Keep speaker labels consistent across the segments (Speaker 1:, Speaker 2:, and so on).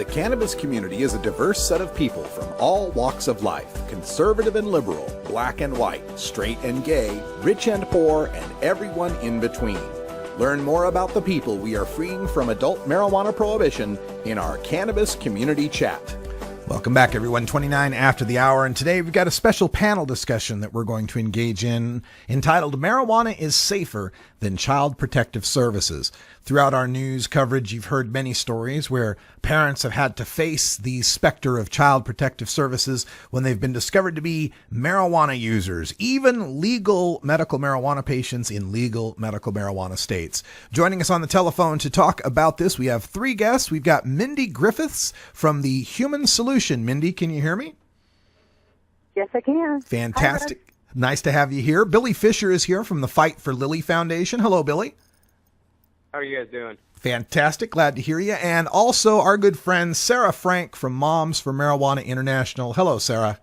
Speaker 1: The cannabis community is a diverse set of people from all walks of life, conservative and liberal, black and white, straight and gay, rich and poor, and everyone in between. Learn more about the people we are freeing from adult marijuana prohibition in our Cannabis Community Chat.
Speaker 2: Welcome back, everyone. 29 after the hour, and today we've got a special panel discussion that we're going to engage in entitled Marijuana is Safer Than Child Protective Services. Throughout our news coverage, you've heard many stories where parents have had to face the specter of child protective services when they've been discovered to be marijuana users, even legal medical marijuana patients in legal medical marijuana states. Joining us on the telephone to talk about this, we have three guests. We've got Mindi Griffiths from the Human Solution. Mindi, can you hear me?
Speaker 3: Yes, I can.
Speaker 2: Fantastic. Nice to have you here. Billy Fisher is here from the Fight For Lilly Foundation. Hello, Billy.
Speaker 4: How are you guys doing?
Speaker 2: Fantastic. Glad to hear you. And also our good friend Serra Frank from Moms for Marijuana International. Hello, Serra.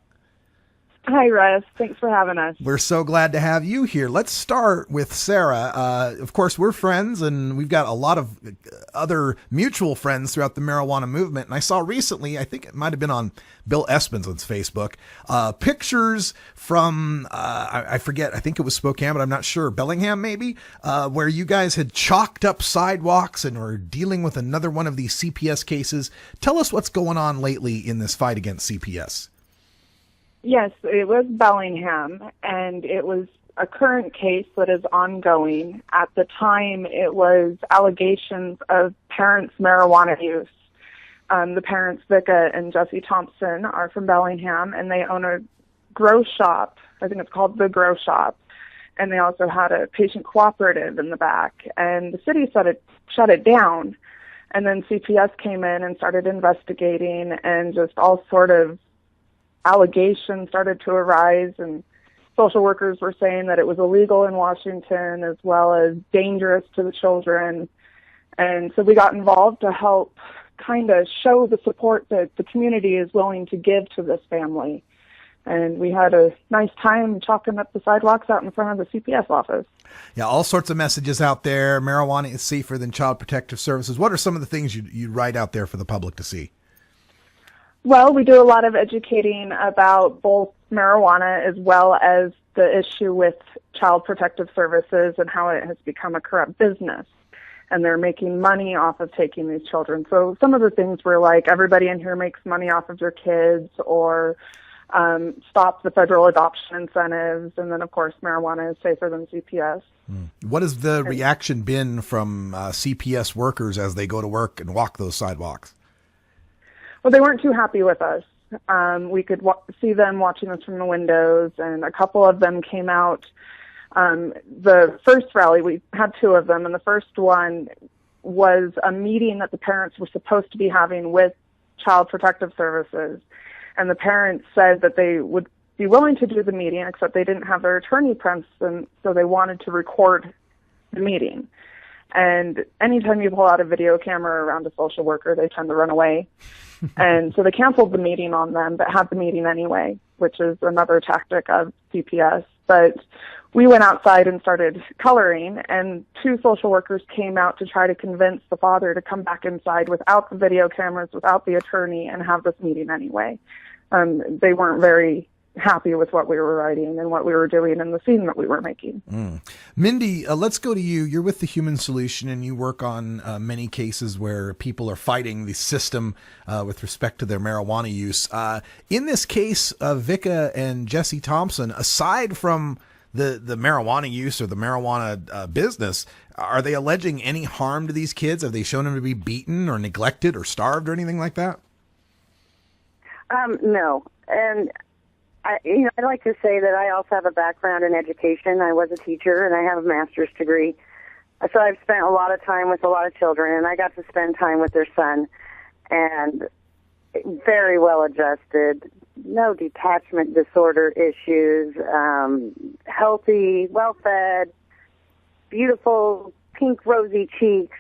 Speaker 3: Hi, Russ. Thanks for having us.
Speaker 2: We're so glad to have you here. Let's start with Serra. Of course, we're friends, and we've got a lot of other mutual friends throughout the marijuana movement. And I saw recently, I think it might have been on Bill Espenson's Facebook, pictures from, I forget, I think it was Spokane, but I'm not sure, Bellingham maybe, where you guys had chalked up sidewalks and were dealing with another one of these CPS cases. Tell us what's going on lately in this fight against CPS.
Speaker 3: Yes, it was Bellingham, and it was a current case that is ongoing. At the time, it was allegations of parents' marijuana use. The parents, Vicka and Jesse Thompson, are from Bellingham, and they own a grow shop. I think it's called The Grow Shop. And they also had a patient cooperative in the back. And the city shut it down. And then CPS came in and started investigating, and just all sort of allegations started to arise, and social workers were saying that it was illegal in Washington as well as dangerous to the children. And so we got involved to help kind of show the support that the community is willing to give to this family. And we had a nice time chalking up the sidewalks out in front of the CPS office.
Speaker 2: Yeah, all sorts of messages out there. Marijuana is safer than child protective services. What are some of the things you write out there for the public to see?
Speaker 3: Well, we do a lot of educating about both marijuana as well as the issue with child protective services and how it has become a corrupt business. And they're making money off of taking these children. So some of the things were like, everybody in here makes money off of your kids, or stop the federal adoption incentives. And then, of course, marijuana is safer than CPS.
Speaker 2: What has the reaction been from CPS workers as they go to work and walk those sidewalks?
Speaker 3: Well, they weren't too happy with us. We could see them watching us from the windows, and a couple of them came out. The first rally, we had two of them, and the first one was a meeting that the parents were supposed to be having with Child Protective Services. And the parents said that they would be willing to do the meeting, except they didn't have their attorney present, so they wanted to record the meeting. And anytime you pull out a video camera around a social worker, they tend to run away. And so they canceled the meeting on them, but had the meeting anyway, which is another tactic of CPS. But we went outside and started coloring, and two social workers came out to try to convince the father to come back inside without the video cameras, without the attorney, and have this meeting anyway. They weren't very happy with what we were writing and what we were doing and the scene that we were making.
Speaker 2: Mindi, let's go to you. You're with the Human Solution, and you work on many cases where people are fighting the system with respect to their marijuana use. In this case of Vicka and Jesse Thompson, aside from the marijuana use or the marijuana business, are they alleging any harm to these kids? Have they shown them to be beaten or neglected or starved or anything like that?
Speaker 5: No. And I'd like to say that I also have a background in education. I was a teacher, and I have a master's degree. So I've spent a lot of time with a lot of children, and I got to spend time with their son. And very well adjusted, no detachment disorder issues, healthy, well-fed, beautiful, pink, rosy cheeks,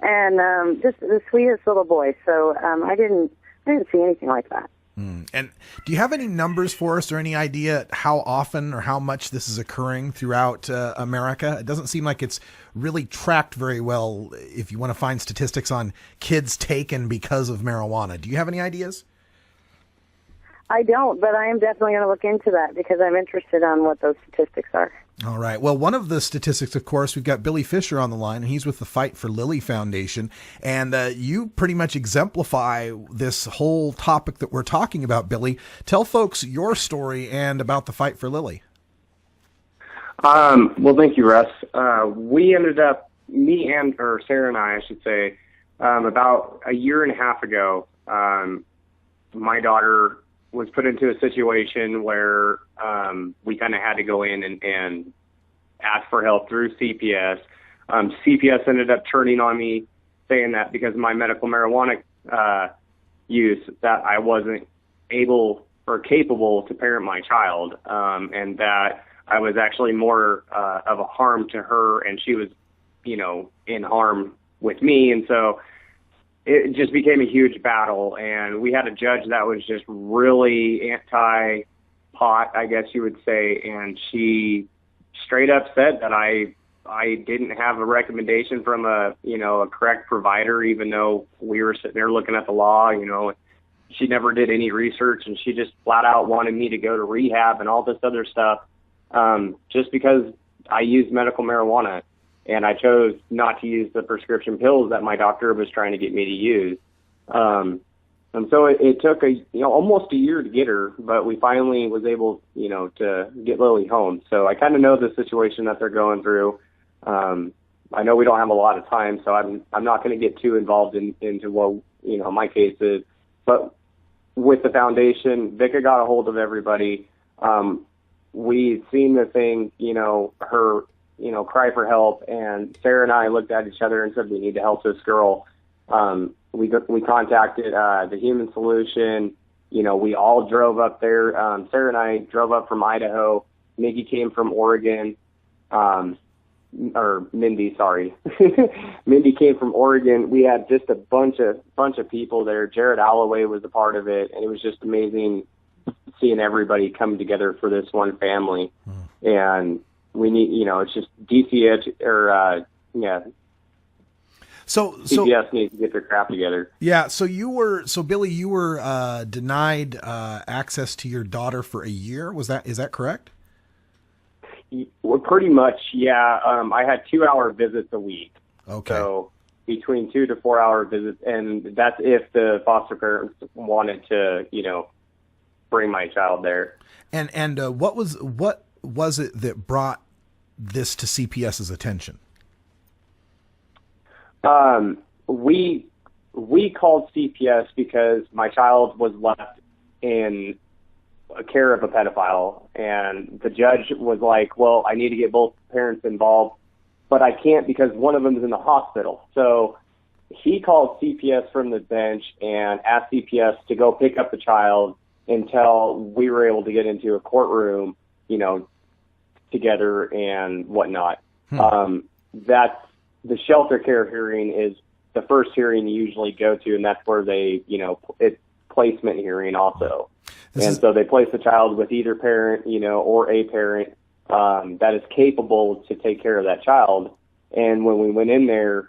Speaker 5: and just the sweetest little boy. So I didn't see anything like that.
Speaker 2: And do you have any numbers for us or any idea how often or how much this is occurring throughout America? It doesn't seem like it's really tracked very well if you want to find statistics on kids taken because of marijuana. Do you have any ideas?
Speaker 5: I don't, but I am definitely going to look into that because I'm interested on what those statistics are.
Speaker 2: All right. Well, one of the statistics, of course, we've got Billy Fisher on the line, and he's with the Fight For Lilly Foundation. And you pretty much exemplify this whole topic that we're talking about, Billy. Tell folks your story and about the Fight For Lilly.
Speaker 4: Well, thank you, Russ. We ended up, Sarah and I should say, about a year and a half ago, my daughter was put into a situation where we kind of had to go in and ask for help through CPS. CPS ended up turning on me, saying that because of my medical marijuana use, that I wasn't able or capable to parent my child, and that I was actually more of a harm to her, and she was, in harm with me. And so it just became a huge battle, and we had a judge that was just really anti-pot, I guess you would say, and she straight up said that I didn't have a recommendation from a correct provider, even though we were sitting there looking at the law. She never did any research, and she just flat out wanted me to go to rehab and all this other stuff, just because I used medical marijuana. And I chose not to use the prescription pills that my doctor was trying to get me to use. And so it took almost a year to get her, but we finally was able, to get Lily home. So I kind of know the situation that they're going through. I know we don't have a lot of time, so I'm not going to get too involved into what, my case is. But with the foundation, Vika got a hold of everybody. We'd seen the thing, her, cry for help, and Sarah and I looked at each other and said, we need to help this girl. We contacted the Human Solution. We all drove up there. Sarah and I drove up from Idaho. Miggy came from Oregon. Or Mindi, sorry. Mindi came from Oregon. We had just a bunch of people there. Jared Alloway was a part of it, and it was just amazing seeing everybody come together for this one family. And we need, it's just
Speaker 2: So
Speaker 4: CPS needs to get their crap together.
Speaker 2: Yeah. So Billy, you were denied access to your daughter for a year. Is that correct?
Speaker 4: Well, pretty much. Yeah. I had 2-hour visits a week.
Speaker 2: Okay.
Speaker 4: So between 2 to 4 hour visits, and that's if the foster parents wanted to, bring my child there.
Speaker 2: And what was it that brought this to CPS's attention?
Speaker 4: We called CPS because my child was left in care of a pedophile, and the judge was like, well, I need to get both parents involved, but I can't because one of them is in the hospital. So he called CPS from the bench and asked CPS to go pick up the child until we were able to get into a courtroom, together and whatnot. That's the shelter care hearing is the first hearing you usually go to, and that's where they, it's placement hearing also. So they place the child with either parent, or a parent that is capable to take care of that child. And when we went in there,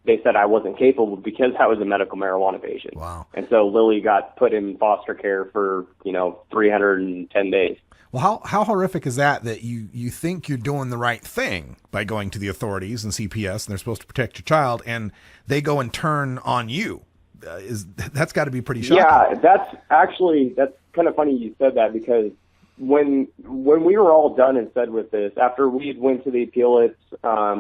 Speaker 4: they said I wasn't capable because I was a medical marijuana patient.
Speaker 2: Wow.
Speaker 4: And so Lily got put in foster care for, 310 days.
Speaker 2: Well, how horrific is that you think you're doing the right thing by going to the authorities and CPS, and they're supposed to protect your child, and they go and turn on you? That's got to be pretty shocking.
Speaker 4: Yeah, that's kind of funny you said that, because when we were all done and said with this, after we went to the appeal,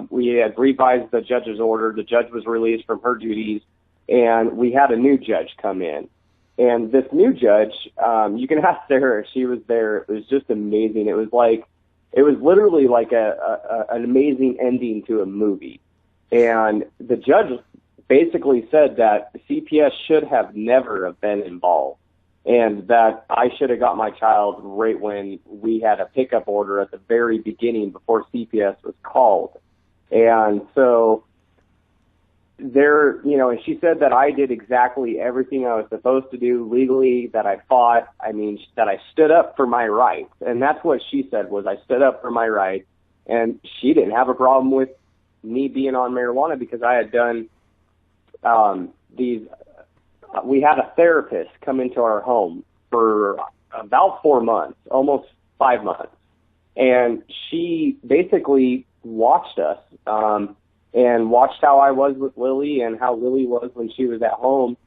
Speaker 4: we had revised the judge's order. The judge was released from her duties, and we had a new judge come in. And this new judge, you can ask Sarah, she was there. It was just amazing. It was literally like an amazing ending to a movie. And the judge basically said that CPS should have never have been involved, and that I should have got my child right when we had a pickup order at the very beginning before CPS was called. And so and she said that I did exactly everything I was supposed to do legally, that I fought, that I stood up for my rights. And that's what she said, was I stood up for my rights. And she didn't have a problem with me being on marijuana because I had done we had a therapist come into our home for about 4 months, almost 5 months. And she basically watched us and watched how I was with Lily and how Lily was when she was at home.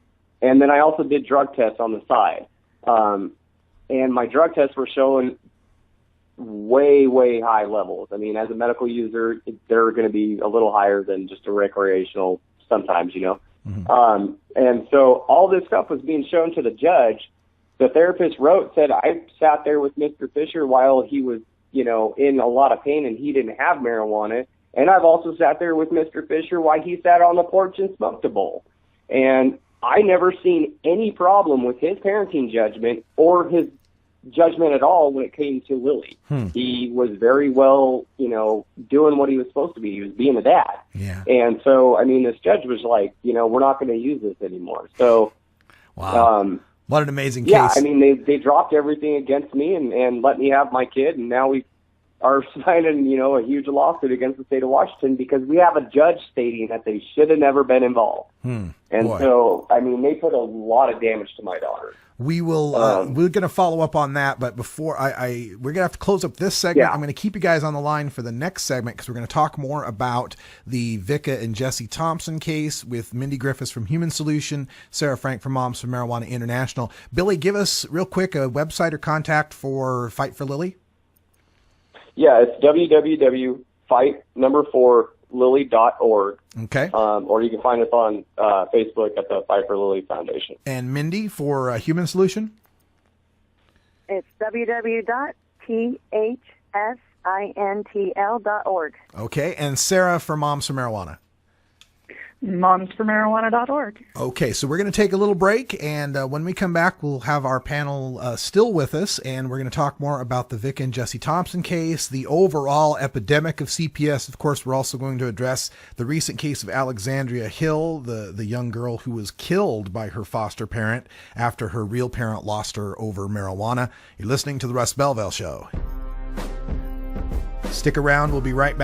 Speaker 4: And then I also did drug tests on the side. And my drug tests were showing way, way high levels. I mean, as a medical user, they're going to be a little higher than just a recreational sometimes, Mm-hmm. And so all this stuff was being shown to the judge. The therapist said, I sat there with Mr. Fisher while he was, in a lot of pain and he didn't have marijuana. And I've also sat there with Mr. Fisher while he sat on the porch and smoked a bowl. And I never seen any problem with his parenting judgment or his judgment at all when it came to Lily. He was very well, doing what he was supposed to be. He was being a dad.
Speaker 2: Yeah.
Speaker 4: And so, this judge was like, we're not going to use this anymore. So,
Speaker 2: wow. What an amazing case.
Speaker 4: Yeah, they dropped everything against me and let me have my kid, and now we are signing, a huge lawsuit against the state of Washington because we have a judge stating that they should have never been involved. And so, they put a lot of damage to my daughter.
Speaker 2: We will, we're going to follow up on that, but before we're going to have to close up this segment. I'm going to keep you guys on the line for the next segment because we're going to talk more about the Vicka and Jesse Thompson case with Mindi Griffiths from Human Solution, Serra Frank from Moms for Marijuana International. Billy, give us real quick a website or contact for Fight for Lilly.
Speaker 4: Yeah, it's www.fight4lilly.org.
Speaker 2: Okay.
Speaker 4: Or you can find us on Facebook at the Fight for Lilly Foundation.
Speaker 2: And Mindi for Human Solution?
Speaker 5: It's www.thsintl.org.
Speaker 2: Okay. And Serra for Moms for Marijuana?
Speaker 3: momsformarijuana.org.
Speaker 2: Okay, so we're going to take a little break, and when we come back, we'll have our panel still with us, and we're going to talk more about the Vicka and Jesse Thompson case, the overall epidemic of CPS. Of course, we're also going to address the recent case of Alexandria Hill, the young girl who was killed by her foster parent after her real parent lost her over marijuana. You're listening to The Russ Belville Show. Stick around. We'll be right back.